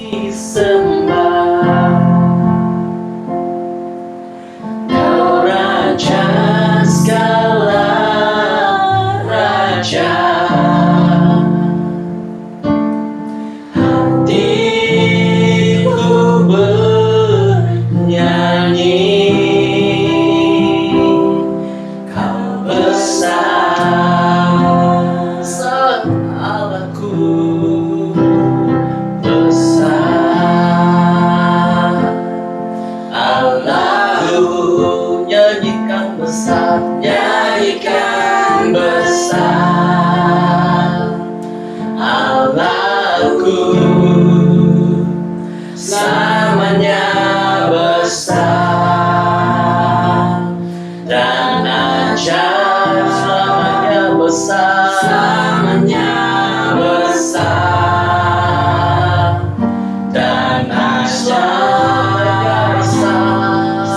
Disembah, Kau Raja segala raja. Hatiku bernyanyi, Kau besar, Allahku besar. Allahku, nyanyikan besar, nyanyikan besar. Allahku selamanya besar dan ajaib, selamanya besar, selamanya besar dan ajaib,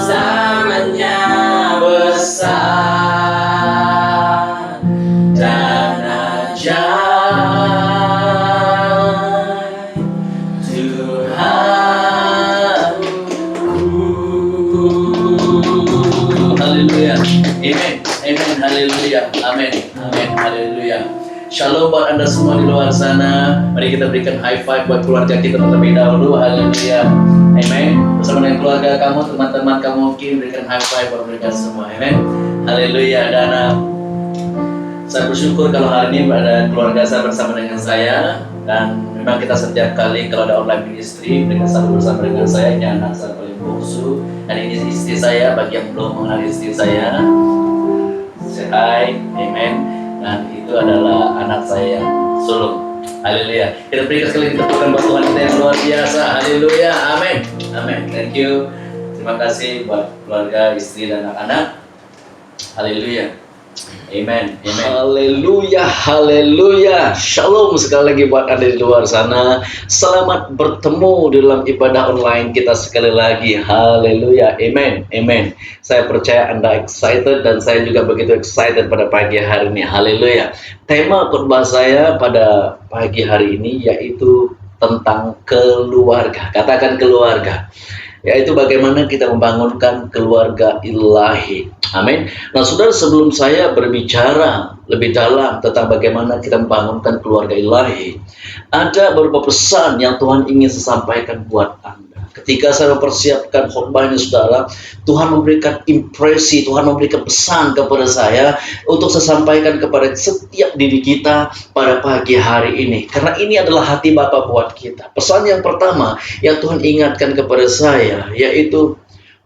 selamanya besar dan ajaib. Haleluya. Amen. Amen. Haleluya. Amin. Amin. Haleluya. Shalom buat Anda semua di luar sana. Mari kita berikan high five buat keluarga kita terlebih dahulu. Haleluya. Amen. Bersama dengan keluarga kamu, teman-teman kamu, mungkin berikan high five buat mereka semua. Amen. Haleluya. Dan saya bersyukur kalau hari ini ada keluarga saya bersama dengan saya. Dan memang kita setiap kali kalau ada online ministry, mereka selalu bersama dengan saya. Ini anak saya paling bungsu, dan ini istri saya. Bagi yang belum mengenal istri saya, say hi, amen. Dan itu adalah anak saya yang sulung. Haleluya. Kita berikan sekali tepukan buat Tuhan kita yang luar biasa. Haleluya, amin, amin. Thank you. Terima kasih buat keluarga, istri dan anak-anak. Haleluya. Amen. Amen. Haleluya, haleluya. Shalom sekali lagi buat Anda di luar sana. Selamat bertemu di dalam ibadah online kita sekali lagi. Haleluya. Amen. Amen. Saya percaya Anda excited dan saya juga begitu excited pada pagi hari ini. Haleluya. Tema khotbah saya pada pagi hari ini yaitu tentang keluarga. Katakan keluarga. Yaitu bagaimana kita membangunkan keluarga ilahi. Amin. Nah, saudara, sebelum saya berbicara lebih dalam tentang bagaimana kita membangunkan keluarga ilahi, ada beberapa pesan yang Tuhan ingin saya sampaikan buat Anda. Ketika saya mempersiapkan khotbah ini, saudara, Tuhan memberikan impresi, Tuhan memberikan pesan kepada saya untuk saya sampaikan kepada setiap diri kita pada pagi hari ini. Karena ini adalah hati Bapa buat kita. Pesan yang pertama yang Tuhan ingatkan kepada saya, yaitu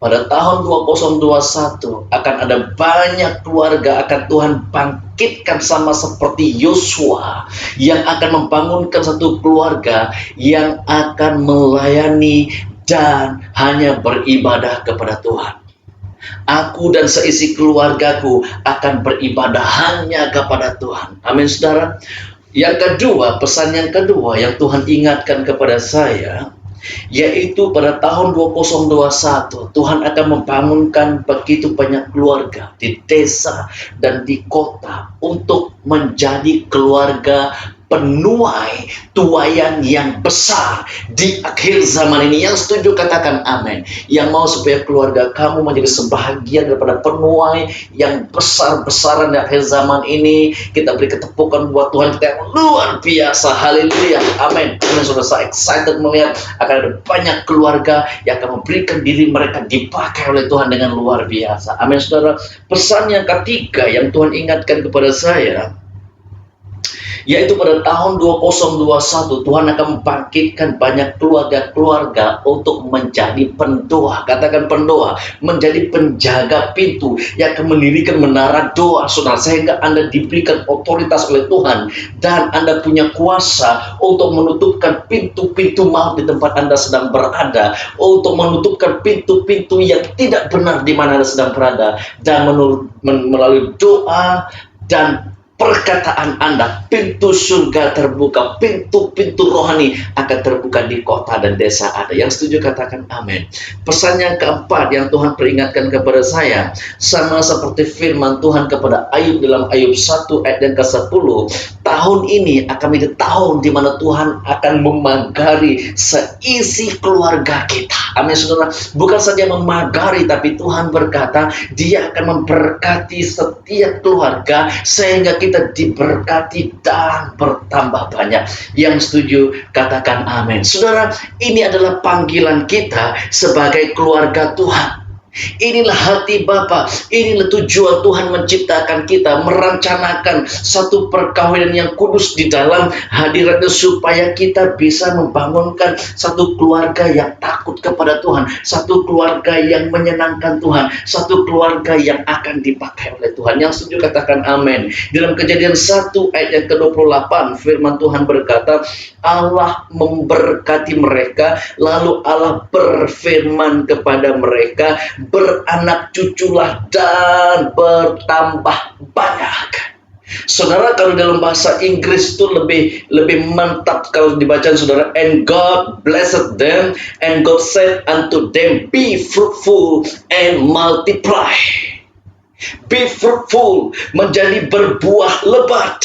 pada tahun 2021 akan ada banyak keluarga akan Tuhan bangkitkan sama seperti Yosua yang akan membangunkan satu keluarga yang akan melayani dan hanya beribadah kepada Tuhan. Aku dan seisi keluargaku akan beribadah hanya kepada Tuhan. Amin, saudara. Yang kedua, pesan yang kedua yang Tuhan ingatkan kepada saya, yaitu pada tahun 2021 Tuhan akan membangunkan begitu banyak keluarga di desa dan di kota untuk menjadi keluarga penuai tuaian yang besar di akhir zaman ini. Yang setuju katakan amin. Yang mau supaya keluarga kamu menjadi sebahagian daripada penuai yang besar-besaran di akhir zaman ini, kita beri ketepukan buat Tuhan kita yang luar biasa. Haleluya, amin. Amin. Sudah saya excited melihat akan ada banyak keluarga yang akan memberikan diri mereka dipakai oleh Tuhan dengan luar biasa. Amin, saudara. Pesan yang ketiga yang Tuhan ingatkan kepada saya, yaitu pada tahun 2021 Tuhan akan membangkitkan banyak keluarga-keluarga untuk menjadi pendoa. Katakan pendoa, menjadi penjaga pintu yang akan mendirikan menara doa, saudara, sehingga Anda diberikan otoritas oleh Tuhan dan Anda punya kuasa untuk menutupkan pintu-pintu maut di tempat Anda sedang berada, untuk menutupkan pintu-pintu yang tidak benar di mana Anda sedang berada, dan melalui doa dan perkataan Anda, pintu surga terbuka, pintu-pintu rohani akan terbuka di kota dan desa Anda. Yang setuju katakan amin. Pesan yang keempat yang Tuhan peringatkan kepada saya, sama seperti firman Tuhan kepada Ayub dalam Ayub 1 ayat yang ke-10, tahun ini akan menjadi tahun di mana Tuhan akan memagari seisi keluarga kita. Amin saudara. Bukan saja memagari, tapi Tuhan berkata Dia akan memberkati setiap keluarga sehingga kita diberkati dan bertambah banyak. Yang setuju katakan amin. Saudara, ini adalah panggilan kita sebagai keluarga Tuhan. Inilah hati Bapa, inilah tujuan Tuhan menciptakan kita, merencanakan satu perkawinan yang kudus di dalam hadiratnya supaya kita bisa membangunkan satu keluarga yang takut kepada Tuhan, satu keluarga yang menyenangkan Tuhan, satu keluarga yang akan dipakai oleh Tuhan. Yang setuju katakan amin. Dalam Kejadian 1 ayat yang ke-28 firman Tuhan berkata, Allah memberkati mereka, lalu Allah berfirman kepada mereka, beranak cuculah dan bertambah banyak. Saudara, kalau dalam bahasa Inggris itu lebih mantap kalau dibaca saudara, and God blessed them and God said unto them, be fruitful and multiply. Be fruitful, menjadi berbuah lebat,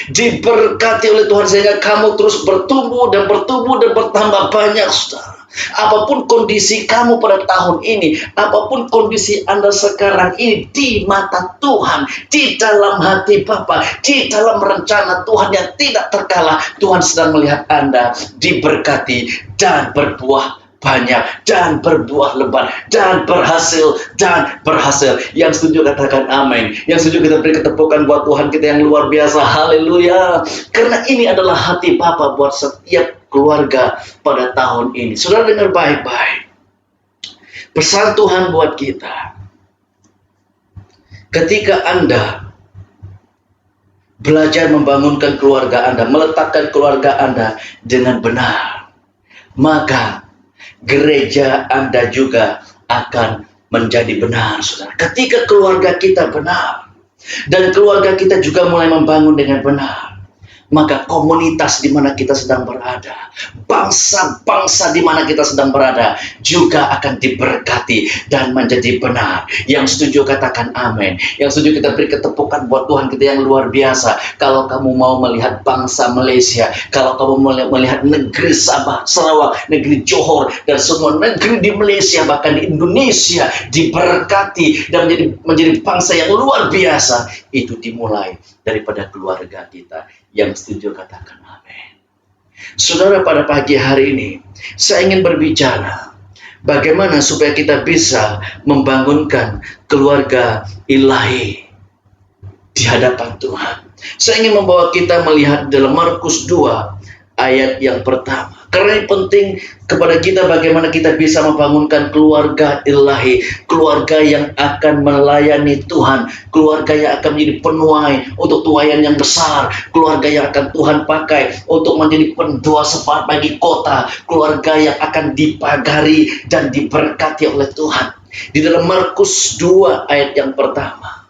diberkati oleh Tuhan sehingga kamu terus bertumbuh dan bertambah banyak. Saudara, apapun kondisi kamu pada tahun ini, apapun kondisi Anda sekarang ini, di mata Tuhan, di dalam hati Bapa, di dalam rencana Tuhan yang tidak terkalah, Tuhan sedang melihat Anda diberkati dan berbuah banyak dan berbuah lebat dan berhasil. Yang setuju katakan amin. Yang setuju kita beri ketepukan buat Tuhan kita yang luar biasa. Haleluya. Karena ini adalah hati Bapa buat setiap keluarga pada tahun ini. Saudara, dengar baik-baik pesan Tuhan buat kita. Ketika Anda belajar membangunkan keluarga Anda, meletakkan keluarga Anda dengan benar, maka gereja Anda juga akan menjadi benar, saudara. Ketika keluarga kita benar dan keluarga kita juga mulai membangun dengan benar, maka komunitas di mana kita sedang berada, bangsa-bangsa di mana kita sedang berada juga akan diberkati dan menjadi benar. Yang setuju katakan amin. Yang setuju kita beri ketepukan buat Tuhan kita yang luar biasa. Kalau kamu mau melihat bangsa Malaysia, kalau kamu melihat negeri Sabah, Sarawak, negeri Johor, dan semua negeri di Malaysia, bahkan di Indonesia diberkati dan menjadi bangsa yang luar biasa, itu dimulai daripada keluarga kita. Yang setuju katakan amin. Saudara, pada pagi hari ini saya ingin berbicara bagaimana supaya kita bisa membangunkan keluarga ilahi di hadapan Tuhan. Saya ingin membawa kita melihat dalam Markus 2 ayat yang pertama. Karena ini penting kepada kita bagaimana kita bisa membangunkan keluarga ilahi, keluarga yang akan melayani Tuhan, keluarga yang akan menjadi penuai untuk tuaian yang besar, keluarga yang akan Tuhan pakai untuk menjadi pendoa syafaat bagi kota, keluarga yang akan dipagari dan diberkati oleh Tuhan. Di dalam Markus 2 ayat yang pertama,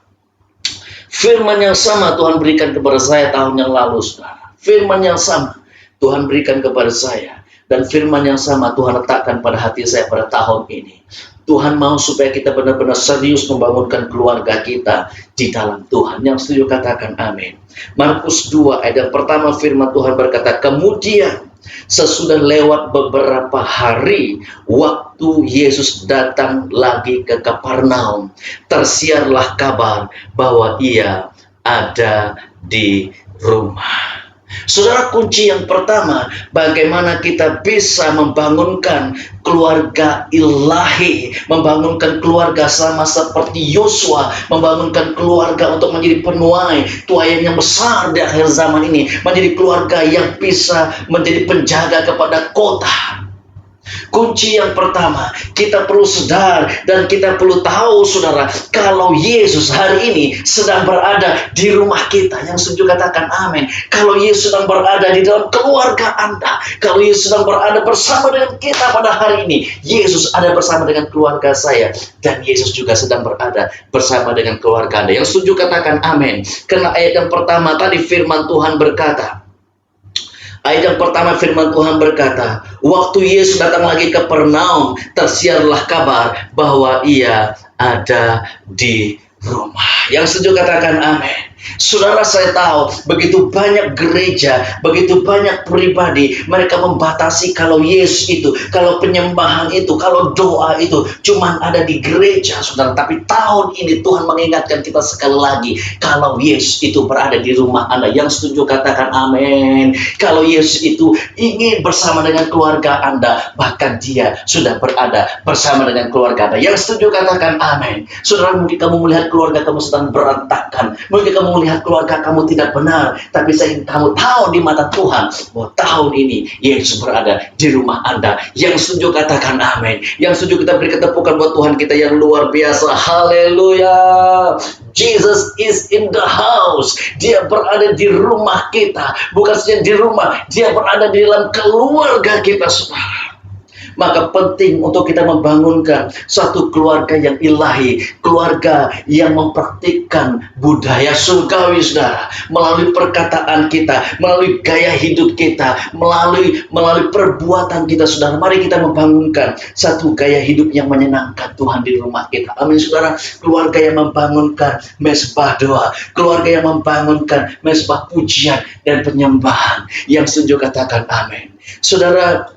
firman yang sama Tuhan berikan kepada saya tahun yang lalu, saudara. Firman yang sama Tuhan berikan kepada saya, dan firman yang sama Tuhan letakkan pada hati saya pada tahun ini. Tuhan mau supaya kita benar-benar serius membangunkan keluarga kita di dalam Tuhan. Yang setuju katakan amin. Markus 2 ayat yang pertama firman Tuhan berkata, kemudian sesudah lewat beberapa hari, waktu Yesus datang lagi ke Kapernaum, tersiarlah kabar bahwa Ia ada di rumah. Saudara, kunci yang pertama, bagaimana kita bisa membangunkan keluarga ilahi, membangunkan keluarga sama seperti Yosua, membangunkan keluarga untuk menjadi penuai tuaian yang besar di akhir zaman ini, menjadi keluarga yang bisa menjadi penjaga kepada kota. Kunci yang pertama, kita perlu sadar dan kita perlu tahu, saudara, kalau Yesus hari ini sedang berada di rumah kita. Yang setuju katakan amin. Kalau Yesus sedang berada di dalam keluarga Anda, kalau Yesus sedang berada bersama dengan kita pada hari ini, Yesus ada bersama dengan keluarga saya, dan Yesus juga sedang berada bersama dengan keluarga Anda. Yang setuju katakan amin. Karena ayat yang pertama tadi firman Tuhan berkata, ayat yang pertama firman Tuhan berkata, waktu Yesus datang lagi ke Kapernaum, tersiarlah kabar bahwa ia ada di rumah. Yang setuju katakan amin. Saudara, saya tahu begitu banyak gereja, begitu banyak pribadi, mereka membatasi kalau Yesus itu, kalau penyembahan itu, kalau doa itu cuman ada di gereja, saudara. Tapi tahun ini Tuhan mengingatkan kita sekali lagi, kalau Yesus itu berada di rumah Anda. Yang setuju katakan amin. Kalau Yesus itu ingin bersama dengan keluarga Anda, bahkan dia sudah berada bersama dengan keluarga Anda. Yang setuju katakan amin. Saudara, mungkin kamu melihat keluarga kamu sedang berantakan, mungkin kamu melihat keluarga kamu tidak benar, tapi saya ingin kamu tahu di mata Tuhan bahwa tahun ini Yesus berada di rumah Anda. Yang setuju katakan amin. Yang setuju kita beri ketepukan buat Tuhan kita yang luar biasa. Haleluya. Jesus is in the house. Dia berada di rumah kita. Bukan saja di rumah, dia berada di dalam keluarga kita, saudara. Maka penting untuk kita membangunkan satu keluarga yang ilahi, keluarga yang mempraktikkan budaya surgawi, saudara, melalui perkataan kita, melalui gaya hidup kita, melalui perbuatan kita, saudara. Mari kita membangunkan satu gaya hidup yang menyenangkan Tuhan di rumah kita. Amin, saudara. Keluarga yang membangunkan mesbah doa, keluarga yang membangunkan mesbah pujian dan penyembahan. Yang setuju katakan amin. Saudara,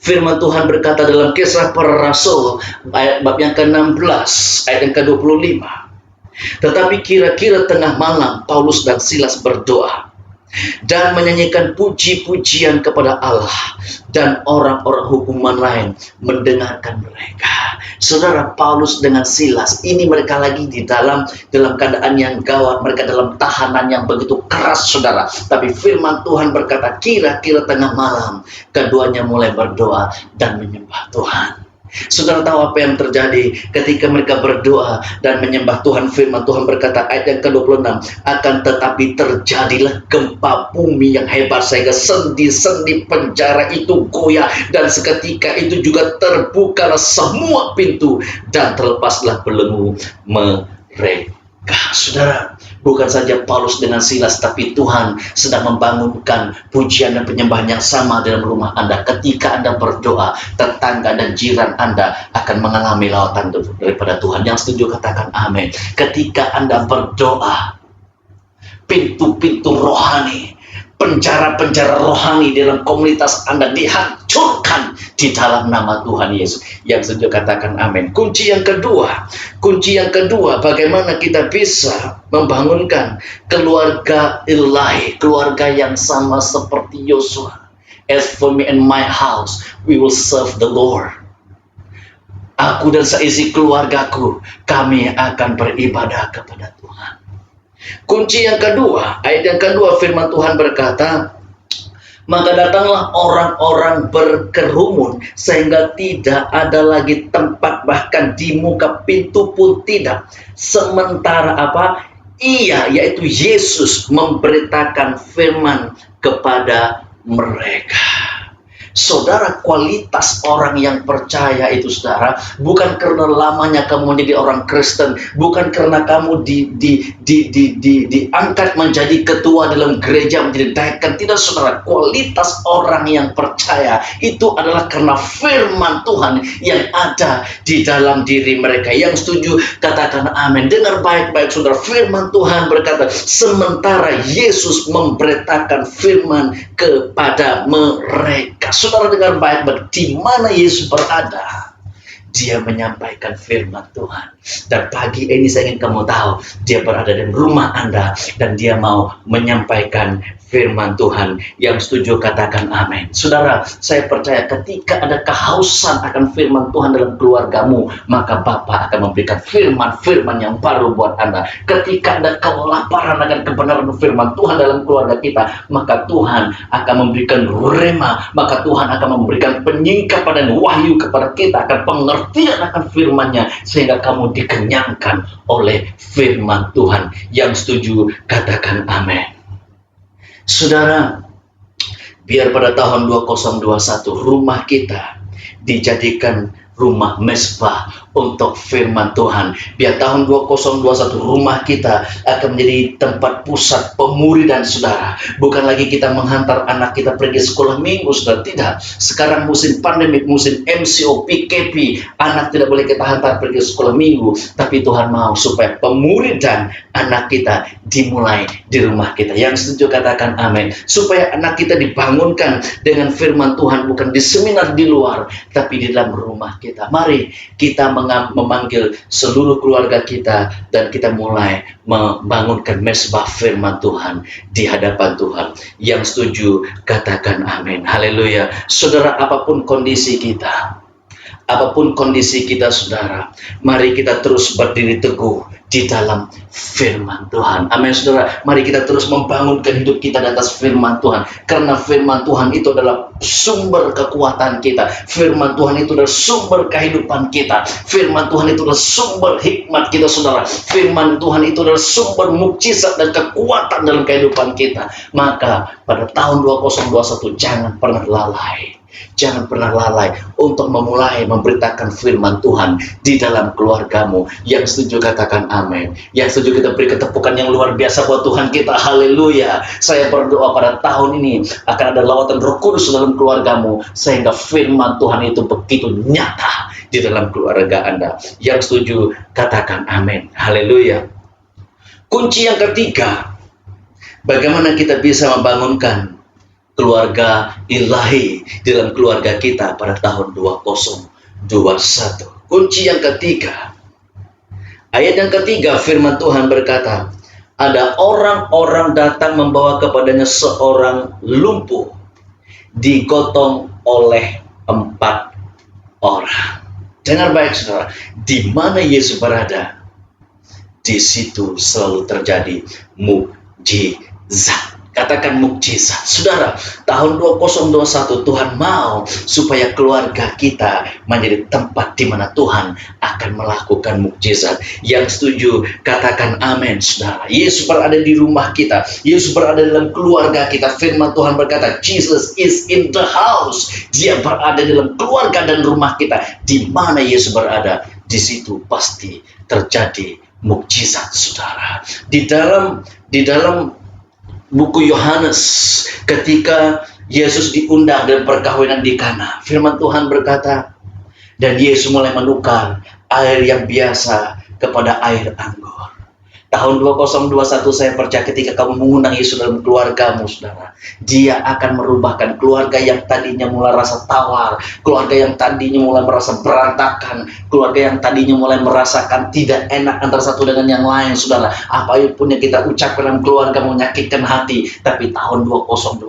firman Tuhan berkata dalam Kisah Para Rasul ayat bab yang ke-16 ayat yang ke-25. Tetapi kira-kira tengah malam Paulus dan Silas berdoa dan menyanyikan puji-pujian kepada Allah, dan orang-orang hukuman lain mendengarkan mereka. Saudara, Paulus dengan Silas ini mereka lagi di dalam keadaan yang gawat, mereka dalam tahanan yang begitu keras, saudara. Tapi firman Tuhan berkata kira-kira tengah malam keduanya mulai berdoa dan menyembah Tuhan. Saudara tahu apa yang terjadi ketika mereka berdoa dan menyembah Tuhan? Firman Tuhan berkata ayat yang ke-26, akan tetapi terjadilah gempa bumi yang hebat sehingga sendi-sendi penjara itu goyah, dan seketika itu juga terbukalah semua pintu dan terlepaslah belenggu mereka. Saudara, bukan saja Paulus dengan Silas, tapi Tuhan sedang membangunkan pujian dan penyembahan yang sama dalam rumah Anda. Ketika Anda berdoa, tetangga dan jiran Anda akan mengalami lawatan daripada Tuhan. Yang setuju katakan amin. Ketika Anda berdoa, pintu-pintu rohani, penjara-penjara rohani dalam komunitas Anda dihancurkan di dalam nama Tuhan Yesus. Yang setuju katakan amin. Kunci yang kedua, bagaimana kita bisa membangunkan keluarga ilahi, keluarga yang sama seperti Yosua. As for me and my house, we will serve the Lord. Aku dan seisi keluargaku, kami akan beribadah kepada Tuhan. Kunci yang kedua, ayat yang kedua, firman Tuhan berkata, maka datanglah orang-orang berkerumun sehingga tidak ada lagi tempat, bahkan di muka pintu pun tidak. Sementara apa? Ia, yaitu Yesus, memberitakan firman kepada mereka. Saudara, kualitas orang yang percaya itu, saudara, bukan karena lamanya kamu menjadi orang Kristen, bukan karena kamu diangkat menjadi ketua dalam gereja, menjadi deacon. Tidak, saudara. Kualitas orang yang percaya itu adalah karena firman Tuhan yang ada di dalam diri mereka. Yang setuju katakan amin. Dengar baik-baik, saudara. Firman Tuhan berkata, sementara Yesus memberitakan firman kepada mereka. Saudara dengar baik-baik, di mana Yesus berada? dia menyampaikan firman Tuhan. Dan pagi ini saya ingin kamu tahu, dia berada di rumah Anda dan dia mau menyampaikan firman Tuhan. Yang setuju katakan amin. Saudara, saya percaya ketika ada kehausan akan firman Tuhan dalam keluargamu, maka Bapa akan memberikan firman-firman yang baru buat Anda. Ketika ada kelaparan akan kebenaran firman Tuhan dalam keluarga kita, maka Tuhan akan memberikan rema, maka Tuhan akan memberikan penyingkapan dan wahyu kepada kita, akan pengertian akan firman-Nya, sehingga kamu dikenyangkan oleh firman Tuhan. Yang setuju katakan amin. Saudara, biar pada tahun 2021 rumah kita dijadikan rumah mesbah untuk firman Tuhan. Biar tahun 2021 rumah kita akan menjadi tempat pusat pemuridan saudara. Bukan lagi kita menghantar anak kita pergi sekolah minggu, saudara. Tidak. Sekarang musim pandemik, musim MCO, PKP, anak tidak boleh kita hantar pergi sekolah minggu. Tapi Tuhan mau supaya pemuridan anak kita dimulai di rumah kita. Yang setuju katakan amin. Supaya anak kita dibangunkan dengan firman Tuhan, bukan di seminar di luar, tapi di dalam rumah kita. Mari kita memanggil seluruh keluarga kita dan kita mulai membangunkan mesbah firman Tuhan di hadapan Tuhan. Yang setuju katakan amin. Haleluya. Saudara, apapun kondisi kita, saudara, mari kita terus berdiri teguh di dalam firman Tuhan. Amin, saudara. Mari kita terus membangunkan hidup kita di atas firman Tuhan. Karena firman Tuhan itu adalah sumber kekuatan kita. Firman Tuhan itu adalah sumber kehidupan kita. Firman Tuhan itu adalah sumber hikmat kita, saudara. Firman Tuhan itu adalah sumber mukjizat dan kekuatan dalam kehidupan kita. Maka pada tahun 2021 jangan pernah lalai. Jangan pernah lalai untuk memulai memberitakan firman Tuhan di dalam keluargamu. Yang setuju katakan amin. Yang setuju kita beri ketepukan yang luar biasa buat Tuhan kita. Haleluya. Saya berdoa pada tahun ini akan ada lawatan Roh Kudus dalam keluargamu, sehingga firman Tuhan itu begitu nyata di dalam keluarga Anda. Yang setuju katakan amin. Haleluya. Kunci yang ketiga, bagaimana kita bisa membangunkan keluarga ilahi dalam keluarga kita pada tahun 2021. Kunci yang ketiga, ayat yang ketiga, firman Tuhan berkata, ada orang-orang datang membawa kepadanya seorang lumpuh, digotong oleh 4 orang. Dengar baik, saudara, di mana Yesus berada, di situ selalu terjadi mukjizat. Katakan mukjizat. Saudara, tahun 2021 Tuhan mau supaya keluarga kita menjadi tempat di mana Tuhan akan melakukan mukjizat. Yang setuju katakan amin, saudara. Yesus berada di rumah kita. Yesus berada dalam keluarga kita. Firman Tuhan berkata, Jesus is in the house. Dia berada dalam keluarga dan rumah kita. Di mana Yesus berada, di situ pasti terjadi mukjizat, saudara. Di dalam buku Yohanes, ketika Yesus diundang dalam perkawinan di Kana, firman Tuhan berkata, dan Yesus mulai menukar air yang biasa kepada air anggur. Tahun 2021 saya percaya ketika kamu mengundang Yesus dalam keluargamu, saudara, Dia akan merubahkan keluarga yang tadinya mulai rasa tawar, keluarga yang tadinya mulai merasa berantakan, keluarga yang tadinya mulai merasakan tidak enak antara satu dengan yang lain, saudara. Apapun yang kita ucapkan dalam keluarga menyakitkan hati, tapi tahun 2021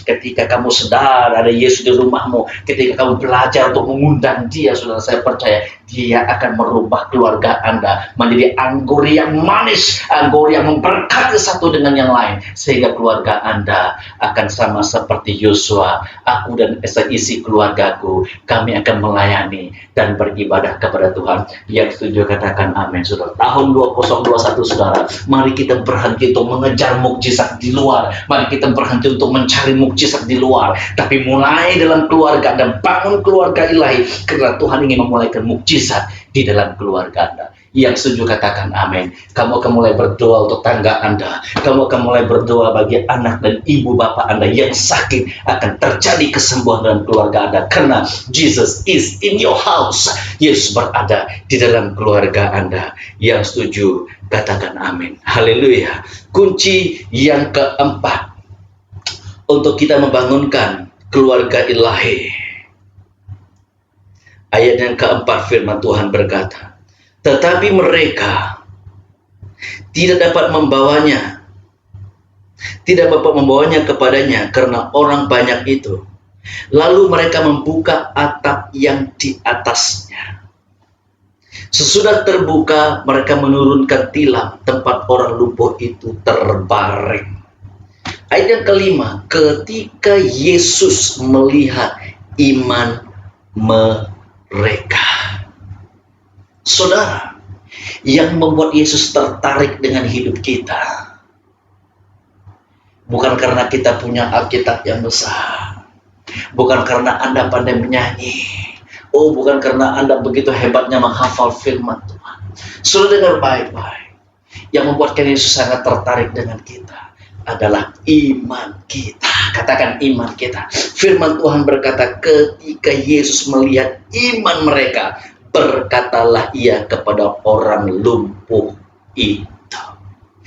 ketika kamu sadar ada Yesus di rumahmu, ketika kamu belajar untuk mengundang Dia, saudara, saya percaya Dia akan merubah keluarga Anda menjadi anggur yang manis, anggur yang memberkati satu dengan yang lain, sehingga keluarga Anda akan sama seperti Yosua. Aku dan isi keluargaku, kami akan melayani dan beribadah kepada Tuhan. Yang setuju katakan amin, saudara. Tahun 2021, saudara, mari kita berhenti untuk mengejar mukjizat di luar. Mari kita berhenti untuk mencari mukjizat di luar, tapi mulai dalam keluarga dan bangun keluarga ilahi, karena Tuhan ingin memulaikan mukjizat di dalam keluarga Anda. Yang setuju katakan amin. Kamu akan mulai berdoa untuk tangga Anda. Kamu akan mulai berdoa bagi anak dan ibu bapak Anda yang sakit. Akan terjadi kesembuhan dalam keluarga Anda, karena Jesus is in your house. Yesus berada di dalam keluarga Anda. Yang setuju katakan amin. Haleluya. Kunci yang keempat untuk kita membangunkan keluarga ilahi Ayat yang keempat firman Tuhan berkata, tetapi mereka tidak dapat membawanya kepadanya karena orang banyak itu. Lalu mereka membuka atap yang di atasnya. Sesudah terbuka, mereka menurunkan tilam tempat orang lumpuh itu terbaring. Ayat yang kelima, ketika Yesus melihat iman mereka. Saudara, yang membuat Yesus tertarik dengan hidup kita bukan karena kita punya Alkitab yang besar, bukan karena Anda pandai menyanyi, bukan karena Anda begitu hebatnya menghafal firman Tuhan. Sudah dengar baik-baik, yang membuatkan Yesus sangat tertarik dengan kita adalah iman kita. Katakan iman kita. Firman Tuhan berkata, ketika Yesus melihat iman mereka, berkatalah ia kepada orang lumpuh itu.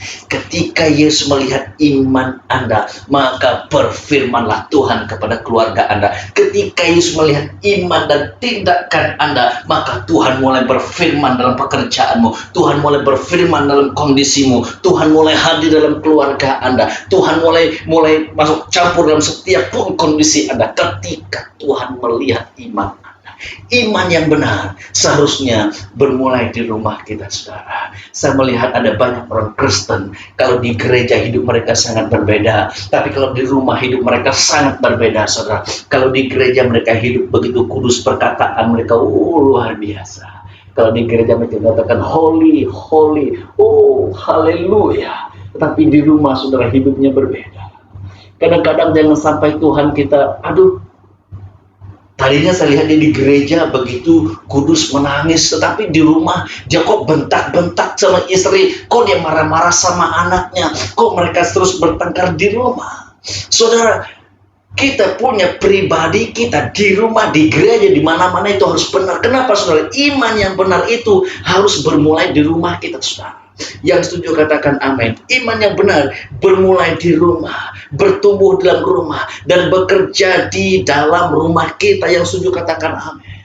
Ketika Yesus melihat iman Anda, maka berfirmanlah Tuhan kepada keluarga Anda. Ketika Yesus melihat iman dan tindakan Anda, maka Tuhan mulai berfirman dalam pekerjaanmu. Tuhan mulai berfirman dalam kondisimu. Tuhan mulai hadir dalam keluarga Anda. Tuhan mulai masuk campur dalam setiap pun kondisi Anda. Ketika Tuhan melihat iman Anda. Iman yang benar seharusnya bermulai di rumah kita, saudara. Saya melihat ada banyak orang Kristen, kalau di gereja hidup mereka sangat berbeda, tapi kalau di rumah hidup mereka sangat berbeda, saudara. Kalau di gereja mereka hidup begitu kudus, perkataan mereka luar biasa. Kalau di gereja mereka mengatakan holy, holy, haleluya. Tetapi di rumah, saudara, hidupnya berbeda. Kadang-kadang jangan sampai Tuhan kita, tadinya saya lihat dia di gereja begitu kudus menangis, tetapi di rumah dia kok bentak-bentak sama istri, kok dia marah-marah sama anaknya, kok mereka terus bertengkar di rumah. Saudara, kita punya pribadi kita di rumah, di gereja, di mana-mana itu harus benar. Kenapa, saudara? Iman yang benar itu harus bermulai di rumah kita, saudara. Yang setuju katakan amin. Iman yang benar bermulai di rumah, bertumbuh dalam rumah, dan bekerja di dalam rumah kita. Yang setuju katakan amin.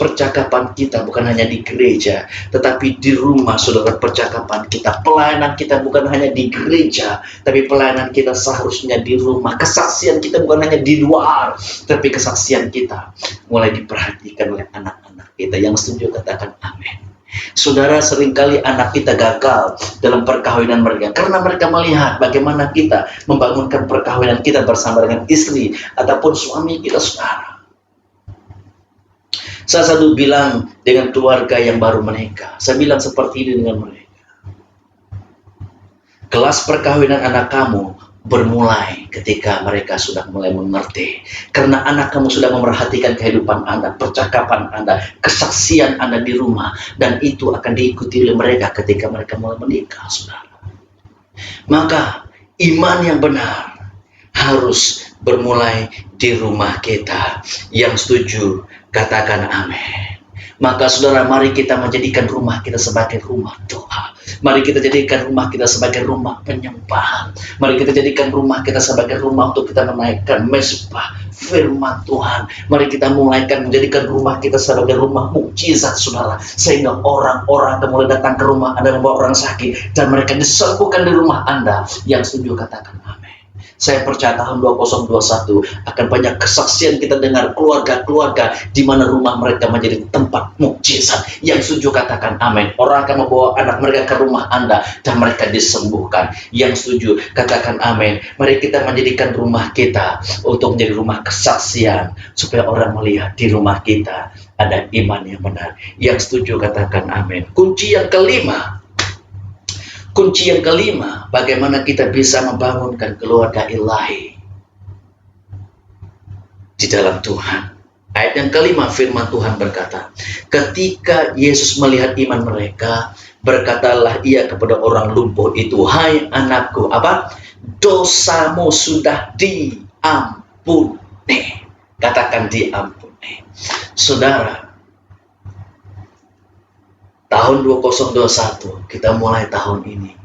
Percakapan kita bukan hanya di gereja, tetapi di rumah, saudara. Percakapan kita, pelayanan kita bukan hanya di gereja, tapi pelayanan kita seharusnya di rumah. Kesaksian kita bukan hanya di luar, tapi kesaksian kita mulai diperhatikan oleh anak-anak kita. Yang setuju katakan amin. Saudara, seringkali anak kita gagal dalam perkawinan mereka karena mereka melihat bagaimana kita membangunkan perkawinan kita bersama dengan istri ataupun suami kita, saudara. Saya selalu bilang dengan keluarga yang baru menikah, saya bilang seperti ini dengan mereka. Kelas perkawinan anak kamu bermulai ketika mereka sudah mulai mengerti. Karena anak kamu sudah memerhatikan kehidupan Anda, percakapan Anda, kesaksian Anda di rumah. Dan itu akan diikuti oleh mereka ketika mereka mulai menikah, saudara. Maka iman yang benar harus bermulai di rumah kita. Yang setuju, katakan amin. Maka saudara, mari kita menjadikan rumah kita sebagai rumah doa. Mari kita jadikan rumah kita sebagai rumah penyembahan. Mari kita jadikan rumah kita sebagai rumah untuk kita menaikkan mezbah firman Tuhan. Mari kita mulaikan menjadikan rumah kita sebagai rumah mukjizat, saudara. Sehingga orang-orang akan mulai datang ke rumah Anda membawa orang sakit, dan mereka disembuhkan di rumah Anda. Yang setuju katakan amin. Saya percaya tahun 2021 akan banyak kesaksian kita dengar keluarga-keluarga di mana rumah mereka menjadi tempat mukjizat. Yang setuju katakan amin. Orang akan membawa anak mereka ke rumah Anda dan mereka disembuhkan. Yang setuju katakan amin. Mari kita menjadikan rumah kita untuk menjadi rumah kesaksian, supaya orang melihat di rumah kita ada iman yang benar. Yang setuju katakan amin. Kunci yang kelima, bagaimana kita bisa membangunkan keluarga ilahi di dalam Tuhan. Ayat yang kelima, firman Tuhan berkata, ketika Yesus melihat iman mereka, berkatalah ia kepada orang lumpuh itu, hai anakku, dosamu sudah diampuni. Katakan diampuni. Saudara, tahun 2021 kita mulai tahun ini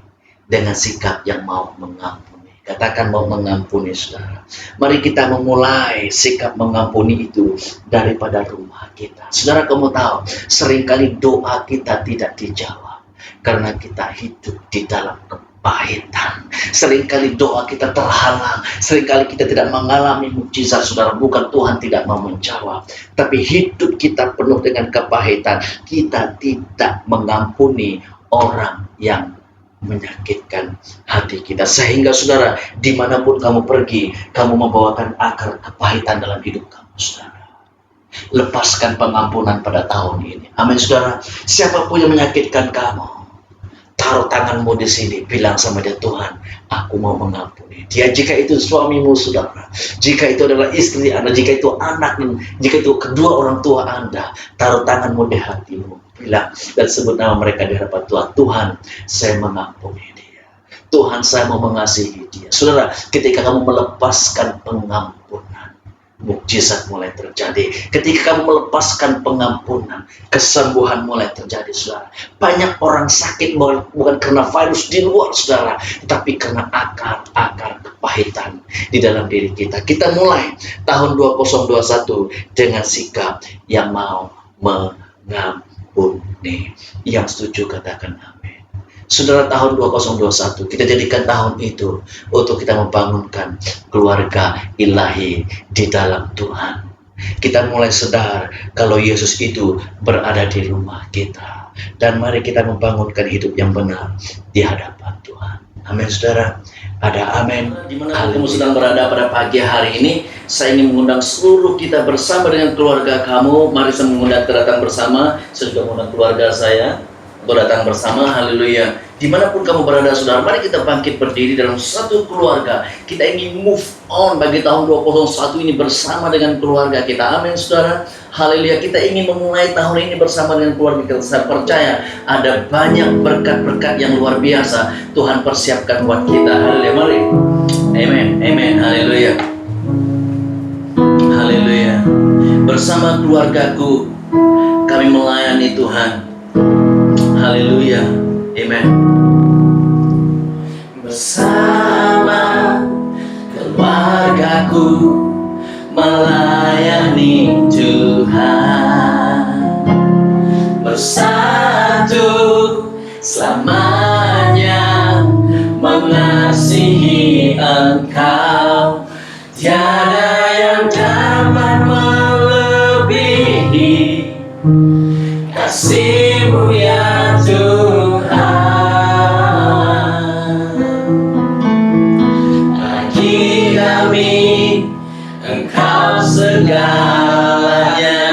dengan sikap yang mau mengampuni. Katakan mau mengampuni, saudara. Mari kita memulai sikap mengampuni itu daripada rumah kita. Saudara, kamu tahu, seringkali doa kita tidak dijawab karena kita hidup di dalam kepahitan. Seringkali doa kita terhalang, seringkali kita tidak mengalami mukjizat, saudara. Bukan Tuhan tidak mau menjawab, tapi hidup kita penuh dengan kepahitan. Kita tidak mengampuni orang yang menyakitkan hati kita, sehingga saudara, dimanapun kamu pergi, kamu membawakan akar kepahitan dalam hidup kamu, saudara. Lepaskan pengampunan pada tahun ini, amin, saudara. Siapapun yang menyakitkan kamu, taruh tanganmu di sini, bilang sama dia, Tuhan, aku mau mengampuni dia. Jika itu suamimu, saudara, jika itu adalah istri Anda, jika itu anak, jika itu kedua orang tua Anda, taruh tanganmu di hatimu, bilang dan sebut nama mereka di hadapan Tuhan. Tuhan, saya mengampuni dia. Tuhan, saya mau mengasihi dia. Saudara, ketika kamu melepaskan pengampunan, mukjizat mulai terjadi. Ketika kamu melepaskan pengampunan, kesembuhan mulai terjadi, saudara. Banyak orang sakit bukan karena virus di luar, saudara, tetapi karena akar kepahitan di dalam diri kita. Kita mulai tahun 2021 dengan sikap yang mau mengampuni. Yang setuju katakan amin. Saudara, tahun 2021 kita jadikan tahun itu untuk kita membangunkan keluarga ilahi di dalam Tuhan. Kita mulai sadar kalau Yesus itu berada di rumah kita, dan mari kita membangunkan hidup yang benar di hadapan Tuhan. Amin, saudara. Ada amin. Dimana kamu sedang berada pada pagi hari ini, saya ingin mengundang seluruh kita bersama dengan keluarga kamu. Mari saya mengundang kita datang bersama. Saya juga mengundang keluarga saya untuk datang bersama. Haleluya. Dimanapun kamu berada, saudara, mari kita bangkit berdiri dalam satu keluarga. Kita ingin move on bagi tahun 2021 ini bersama dengan keluarga kita. Amin, saudara. Haleluya. Kita ingin memulai tahun ini bersama dengan keluarga kita. Saya percaya ada banyak berkat-berkat yang luar biasa Tuhan persiapkan buat kita. Haleluya. Mari. Amin. Amin. Haleluya. Haleluya. Bersama keluargaku kami melayani Tuhan. Haleluya. Amen. Bersama keluargaku melayani Tuhan, bersatu selamanya mengasihi Engkau. Tiada yang dapat melebihi kasih-Mu ya Tuhan. Bagi kami Engkau segalanya.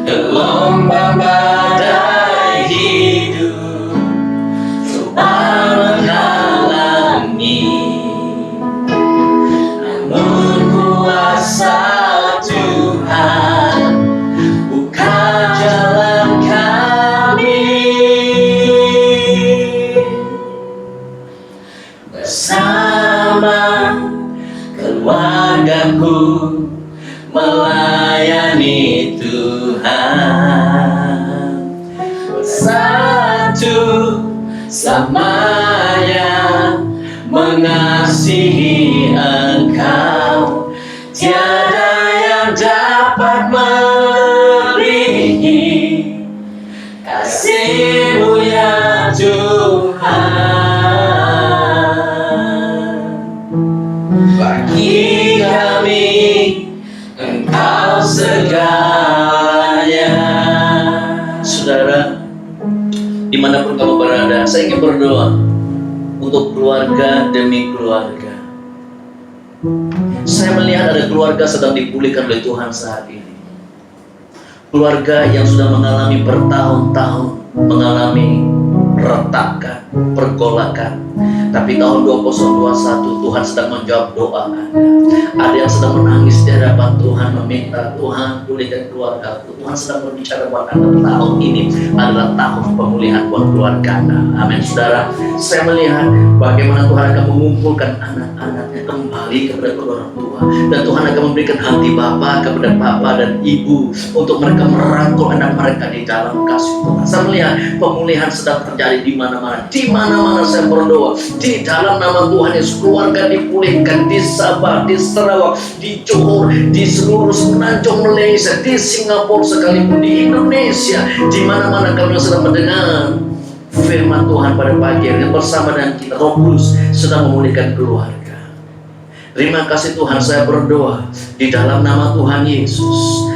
Gelombang badai hidup coba menghalangi, namun kuasa Tuhan buka jalan kami. Bersama keluargaku melayani Tuhan, bersatu selamanya mengasihi Engkau. Tiada yang dapat melebihi kasih-Mu ya Tuhan. Bagi kami Engkau segalanya. Saudara, dimanapun kamu berada, saya ingin berdoa untuk keluarga demi keluarga. Saya melihat ada keluarga sedang dipulihkan oleh Tuhan saat ini. Keluarga yang sudah mengalami bertahun-tahun, mengalami retakan, pergolakan. Tapi tahun 2021 Tuhan sedang menjawab doa Anda. Ada yang sedang menangis di hadapan Tuhan, meminta Tuhan pulihkan keluarga. Tuhan sedang berbicara buat Anda. Tahun ini adalah tahun pemulihan buat keluarga Anda. Amin saudara. Saya melihat bagaimana Tuhan akan mengumpulkan anak-anaknya kembali kepada kedua orang tua. Dan Tuhan akan memberikan hati Bapa kepada Bapa dan Ibu untuk mereka merangkul anak mereka di dalam kasih Tuhan. Saya melihat pemulihan sedang terjadi di mana-mana. Di mana-mana saya berdoa. Di dalam nama Tuhan Yesus, keluarga dipulihkan di Sabah, di Sarawak, di Johor, di seluruh semenanjung Malaysia, di Singapura sekalipun, di Indonesia, di mana-mana kami sedang mendengar firman Tuhan pada pagi hari ini bersama dengan kita. Roh Kudus sedang memulihkan keluarga. Terima kasih Tuhan, saya berdoa di dalam nama Tuhan Yesus.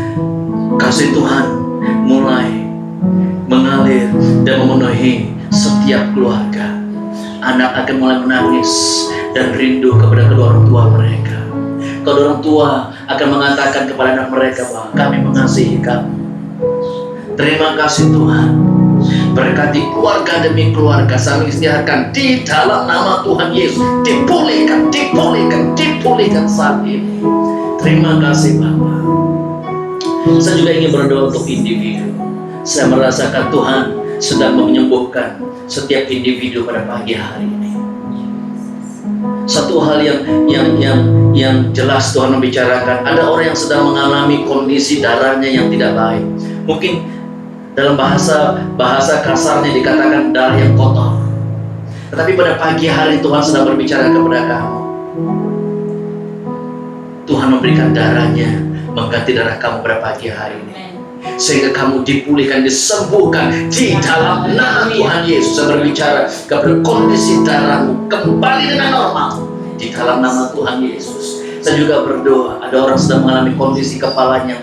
Kasih Tuhan mulai mengalir dan memenuhi setiap keluarga. Anak akan mulai menangis dan rindu kepada kedua orang tua mereka. Kedua orang tua akan mengatakan kepada anak mereka bahwa kami mengasihi kamu. Terima kasih Tuhan. Berkati keluarga demi keluarga. Kami istiharkan di dalam nama Tuhan Yesus. Dipulihkan, dipulihkan, dipulihkan saat ini. Terima kasih Bapak. Saya juga ingin berdoa untuk individu. Saya merasakan Tuhan sedang menyembuhkan setiap individu pada pagi hari ini. Satu hal yang jelas Tuhan membicarakan, ada orang yang sedang mengalami kondisi darahnya yang tidak baik. Mungkin dalam bahasa kasarnya dikatakan darah yang kotor. Tetapi pada pagi hari Tuhan sedang berbicara kepada kamu. Tuhan memberikan darahnya mengganti darah kamu pada pagi hari ini, sehingga kamu dipulihkan, disembuhkan di dalam nama Tuhan Yesus. Saya berbicara kepada kondisi darahmu kembali dengan normal di dalam nama Tuhan Yesus. Saya juga berdoa, ada orang sedang mengalami kondisi kepalanya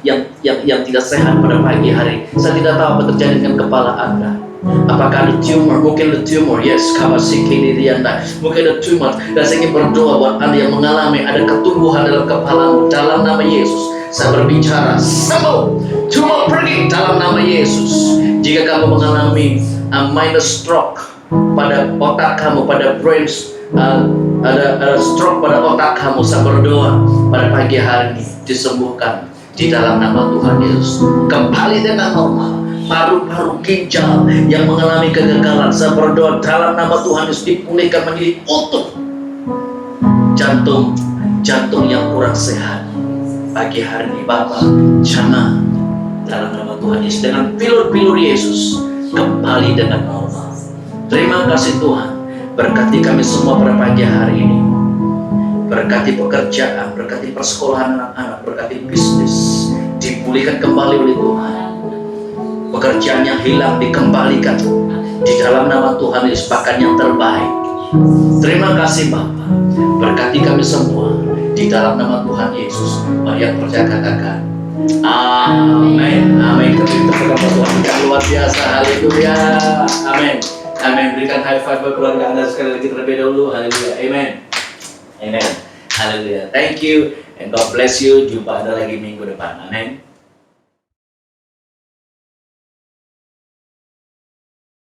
yang tidak sehat pada pagi hari. Saya tidak tahu apa terjadi dengan kepala Anda. Apakah ada tumor? Mungkin ada tumor. Yes, mungkin ada tumor. Dan saya ingin berdoa buat Anda yang mengalami ada ketumbuhan dalam kepalamu dalam nama Yesus. Saya berbicara, sembuh, tumor pergi dalam nama Yesus. Jika kamu mengalami minor stroke pada otak kamu, pada brains, ada stroke pada otak kamu, saya berdoa pada pagi hari ini disembuhkan di dalam nama Tuhan Yesus. Kembali dengan normal. Paru-paru, ginjal yang mengalami kegagalan, saya berdoa dalam nama Tuhan Yesus dipulihkan menjadi utuh. Jantung yang kurang sehat pagi hari ini Bapak, jangan dalam nama Tuhan Yesus, dengan pilur-pilur Yesus kembali dengan normal. Terima kasih Tuhan. Berkati kami semua pada pagi hari ini. Berkati pekerjaan, berkati persekolahan anak-anak, berkati bisnis dipulihkan kembali oleh Tuhan. Pekerjaan yang hilang dikembalikan di dalam nama Tuhan Yesus, bahkan yang terbaik. Terima kasih Bapa. Berkati kami semua di dalam nama Tuhan Yesus. Mari yang percaya katakan amin. Amin. Kami tepuk tangan Tuhan yang luar biasa. Haleluya. Amin. Amin. Berikan high five buat keluarga Anda sekali lagi terlebih dahulu. Haleluya. Amin. Amin. Haleluya. Thank you and God bless you. Jumpa Anda lagi minggu depan. Amin.